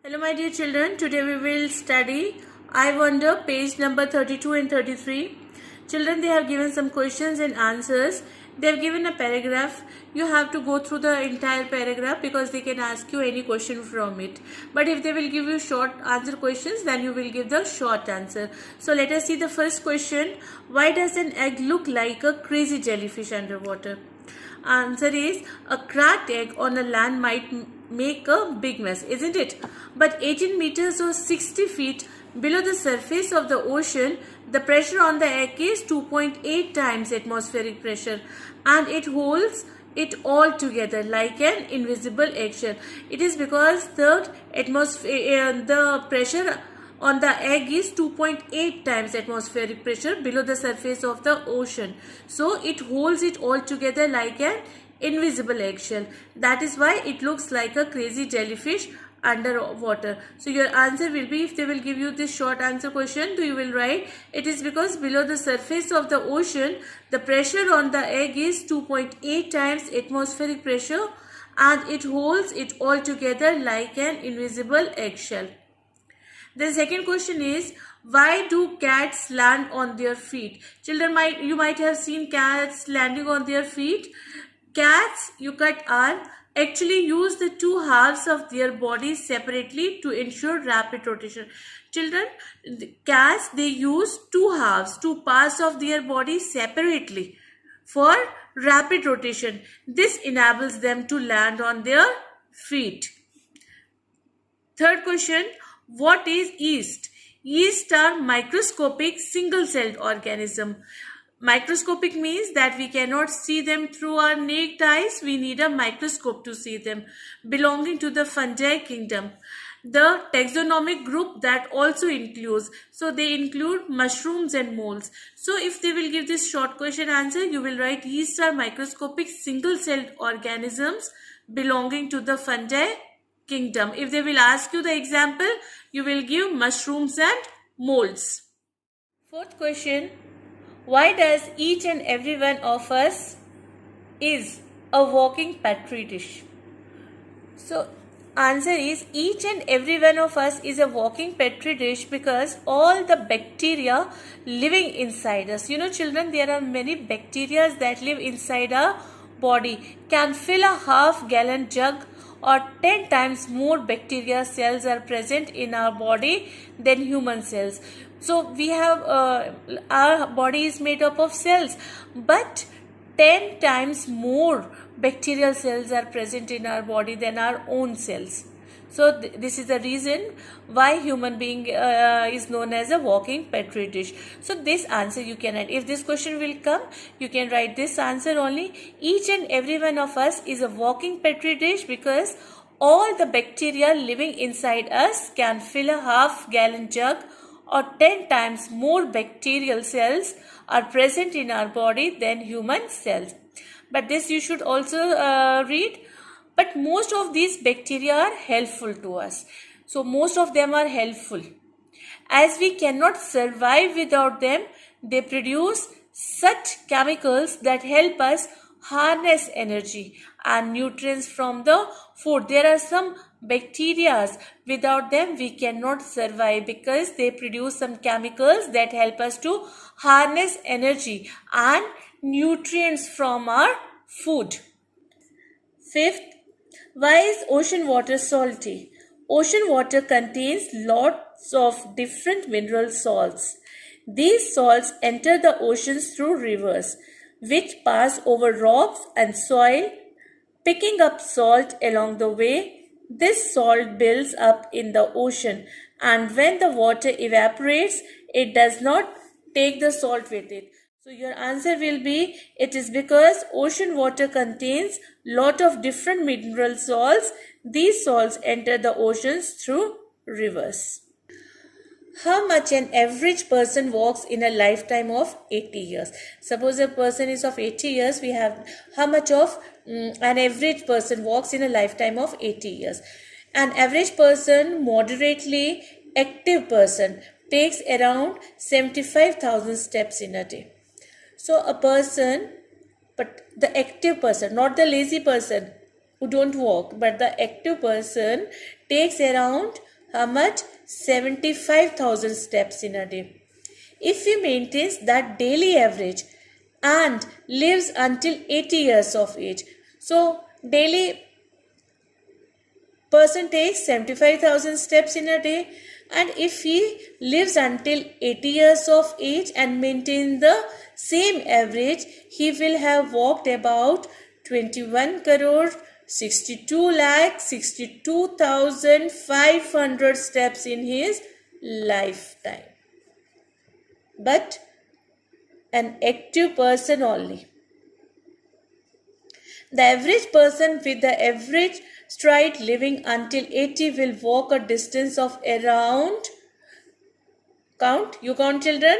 Hello my dear children, today we will study I Wonder page number 32 and 33. Children, they have given some questions and answers. They have given a paragraph. You have to go through the entire paragraph because they can ask you any question from it. But if they will give you short answer questions, then you will give the short answer. So let us see the first question. Why does an egg look like a crazy jellyfish underwater? Answer is a cracked egg on a land might make a big mess, isn't it? But 18 meters or 60 feet below the surface of the ocean, the pressure on the egg is 2.8 times atmospheric pressure, and it holds it all together like an invisible eggshell. It is because the pressure on the egg is 2.8 times atmospheric pressure below the surface of the ocean. So it holds it all together like an invisible eggshell. That is why it looks like a crazy jellyfish underwater. So your answer will be, if they will give you this short answer question, you will write it is because below the surface of the ocean the pressure on the egg is 2.8 times atmospheric pressure and it holds it all together like an invisible eggshell. The second question is, why do cats land on their feet? Children, you might have seen cats landing on their feet. Cats, actually use the two halves of their bodies separately to ensure rapid rotation. Children, cats, they use two parts of their body separately for rapid rotation. This enables them to land on their feet. Third question, what is yeast? Yeast are microscopic single-celled organism. Microscopic means that we cannot see them through our naked eyes. We need a microscope to see them. Belonging to the fungi kingdom. The taxonomic group that also includes, so they include mushrooms and molds. So if they will give this short question answer, you will write yeast are microscopic single-celled organisms belonging to the fungi kingdom. If they will ask you the example, you will give mushrooms and molds. Fourth question, why does each and every one of us is a walking petri dish? So answer is, each and every one of us is a walking petri dish because all the bacteria living inside us, children, there are many bacteria that live inside our body, can fill a half-gallon jug, or 10 times more bacteria cells are present in our body than human cells. So we have our body is made up of cells, but 10 times more bacterial cells are present in our body than our own cells. So this is the reason why human being is known as a walking petri dish. So this answer you can write. If this question will come, you can write this answer only. Each and every one of us is a walking petri dish because all the bacteria living inside us can fill a half-gallon jug, or 10 times more bacterial cells are present in our body than human cells. But this you should also read. But most of these bacteria are helpful to us. So most of them are helpful. As we cannot survive without them, they produce such chemicals that help us harness energy and nutrients from the food. There are some bacteria, without them we cannot survive because they produce some chemicals that help us to harness energy and nutrients from our food. Fifth, why is ocean water salty? Ocean water contains lots of different mineral salts. These salts enter the oceans through rivers, which pass over rocks and soil, picking up salt along the way. This salt builds up in the ocean, and when the water evaporates, it does not take the salt with it. So your answer will be, it is because ocean water contains lot of different mineral salts. These salts enter the oceans through rivers. How much an average person walks in a lifetime of 80 years? Suppose a person is of 80 years, we have how much of an average person walks in a lifetime of 80 years. An average person, moderately active person, takes around 75,000 steps in a day. So a person, but the active person, not the lazy person who don't walk, but the active person takes around How much? 75,000 steps in a day. If he maintains that daily average and lives until 80 years of age, so daily person takes 75,000 steps in a day, and if he lives until 80 years of age and maintains the same average, he will have walked about 21 crore 62 lakh 62,500 steps in his lifetime. But an active person only. The average person with the average stride living until 80 will walk a distance of around, count, you count children,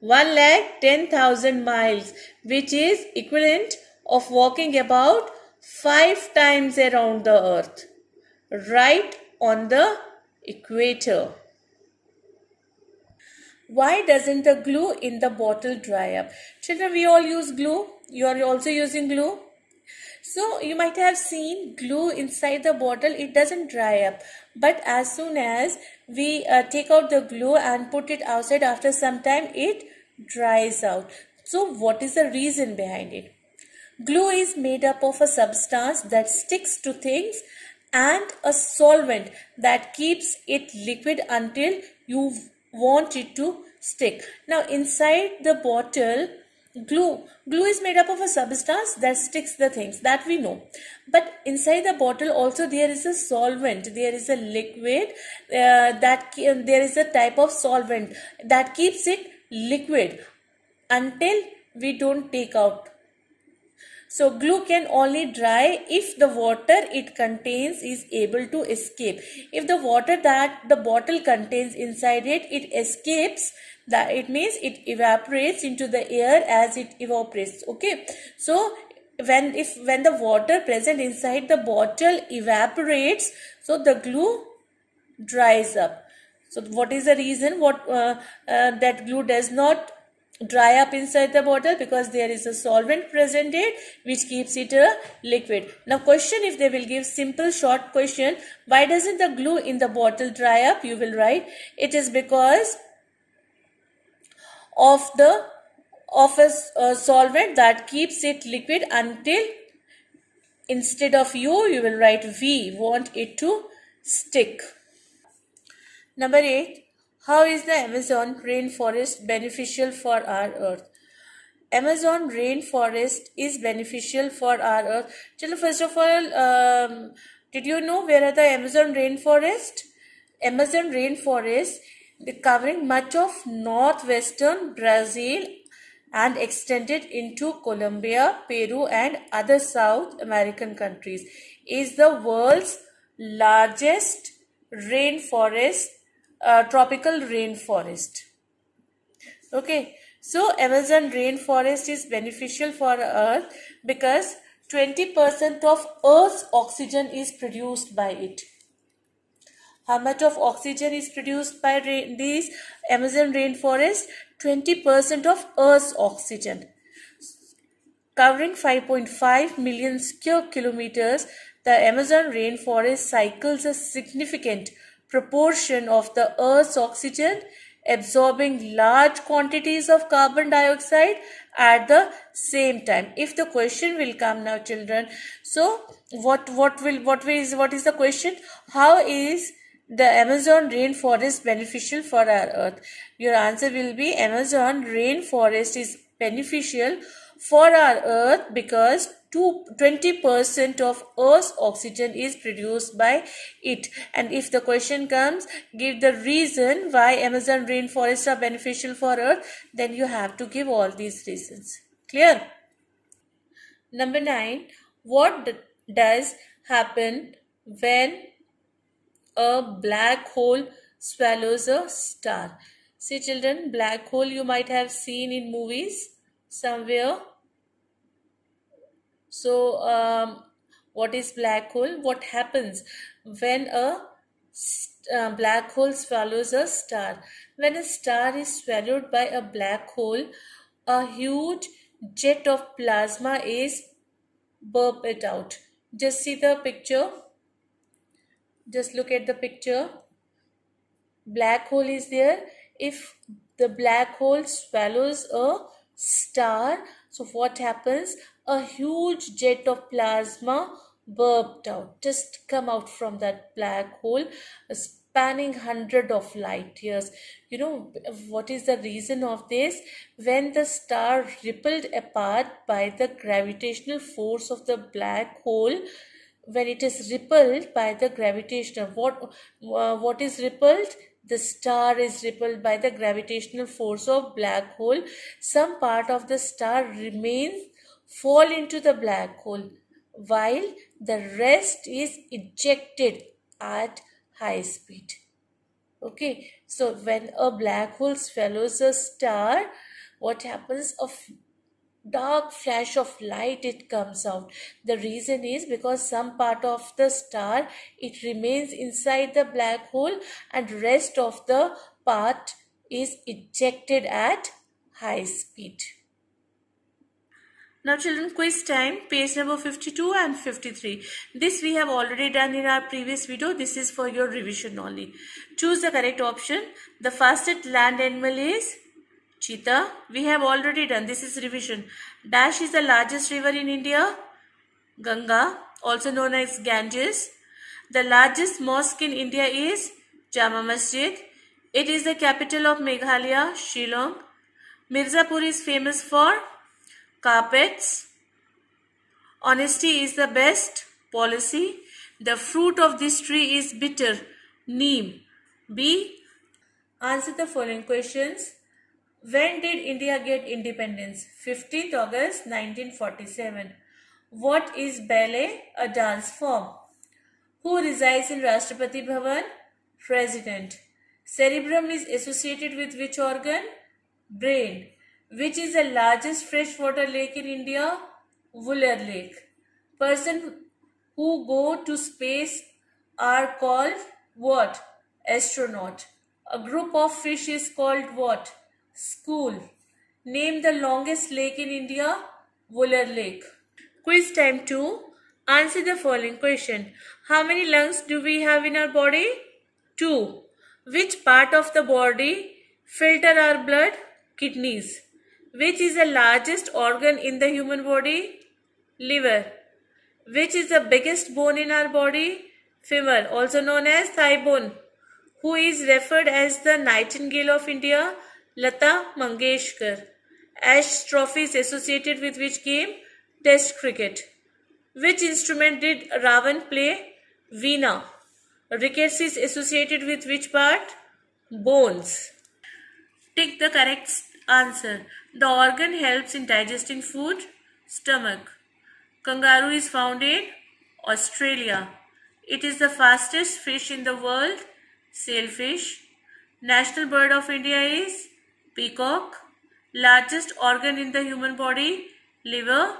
1,10,000 miles, which is equivalent of walking about 5 times around the earth, right on the equator. Why doesn't the glue in the bottle dry up? Children, we all use glue. You are also using glue. So you might have seen glue inside the bottle, it doesn't dry up. But as soon as we take out the glue and put it outside, after some time it dries out. So what is the reason behind it? Glue is made up of a substance that sticks to things and a solvent that keeps it liquid until you want it to stick. Now inside the bottle, glue is made up of a substance that sticks the things, that we know. But inside the bottle also there is a solvent, there is a liquid, there is a type of solvent that keeps it liquid until we don't take out. So glue can only dry if the water it contains is able to escape. If the water that the bottle contains inside it, it escapes, that it means it evaporates into the air as it evaporates. Okay. So when the water present inside the bottle evaporates, so the glue dries up. So what is the reason that glue does not dry up inside the bottle? Because there is a solvent present in it which keeps it a liquid. Now question, if they will give simple short question, why doesn't the glue in the bottle dry up? You will write, it is because of a solvent that keeps it liquid until, instead of you will write we want it to stick. Number 8. How is the Amazon rainforest beneficial for our earth? Amazon rainforest is beneficial for our earth. Children, first of all, did you know where are the Amazon rainforest? Amazon rainforest covering much of northwestern Brazil and extended into Colombia, Peru and other South American countries, is the world's largest rainforest, tropical rainforest. Okay, so Amazon rainforest is beneficial for Earth because 20% of Earth's oxygen is produced by it. How much of oxygen is produced by these Amazon rainforest? 20% of Earth's oxygen. Covering 5.5 million square kilometers, the Amazon rainforest cycles a significant proportion of the Earth's oxygen, absorbing large quantities of carbon dioxide at the same time. If the question will come now, children, so what is the question? How is the Amazon rainforest beneficial for our earth? Your answer will be, Amazon rainforest is beneficial for our earth because 20% of Earth's oxygen is produced by it. And if the question comes, give the reason why Amazon rainforests are beneficial for earth, then you have to give all these reasons. Clear? Number 9. What does happen when a black hole swallows a star? See children, black hole you might have seen in movies somewhere. So what is black hole? What happens when a black hole swallows a star? When a star is swallowed by a black hole, a huge jet of plasma is burped out. Just see the picture. Just look at the picture. Black hole is there. If the black hole swallows a star, so what happens? A huge jet of plasma burped out, just come out from that black hole, spanning hundred of light years. You know what is the reason of this? When the star rippled apart by the gravitational force of the black hole, when it is repelled by the gravitational, what is repelled? The star is repelled by the gravitational force of black hole. Some part of the star remains, fall into the black hole, while the rest is ejected at high speed. Okay, so when a black hole swallows a star, what happens? Dark flash of light it comes out. The reason is because some part of the star it remains inside the black hole, and rest of the part is ejected at high speed. Now children, quiz time, page number 52 and 53. This we have already done in our previous video. This is for your revision only. Choose the correct option. The fastest land animal is cheetah. We have already done. This is revision. Dash is the largest river in India. Ganga, also known as Ganges. The largest mosque in India is Jama Masjid. It is the capital of Meghalaya, Shillong. Mirzapur is famous for carpets. Honesty is the best policy. The fruit of this tree is bitter. Neem. B. Answer the following questions. When did India get independence? 15th August 1947. What is ballet? A dance form. Who resides in Rashtrapati Bhavan? President. Cerebrum is associated with which organ? Brain. Which is the largest freshwater lake in India? Wular Lake. Person who go to space are called what? Astronaut. A group of fish is called what? School. Name the longest lake in India. Wular Lake. Quiz time 2. Answer the following question. How many lungs do we have in our body? 2. Which part of the body filter our blood? Kidneys. Which is the largest organ in the human body? Liver. Which is the biggest bone in our body? Femur, also known as thigh bone. Who is referred as the Nightingale of India? Lata Mangeshkar. Ash Trophy is associated with which game? Test cricket. Which instrument did Ravan play? Veena. Rickets is associated with which part? Bones. Tick the correct answer. The organ helps in digesting food. Stomach. Kangaroo is found in Australia. It is the fastest fish in the world. Sailfish. National bird of India is peacock. Largest organ in the human body? Liver.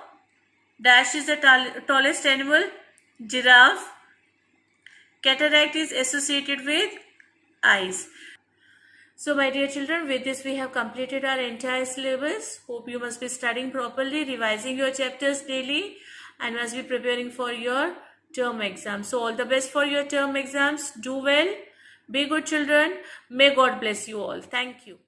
Dash is the tallest animal? Giraffe. Cataract is associated with eyes. So my dear children, with this we have completed our entire syllabus. Hope you must be studying properly, revising your chapters daily, and must be preparing for your term exams. So all the best for your term exams. Do well. Be good children. May God bless you all. Thank you.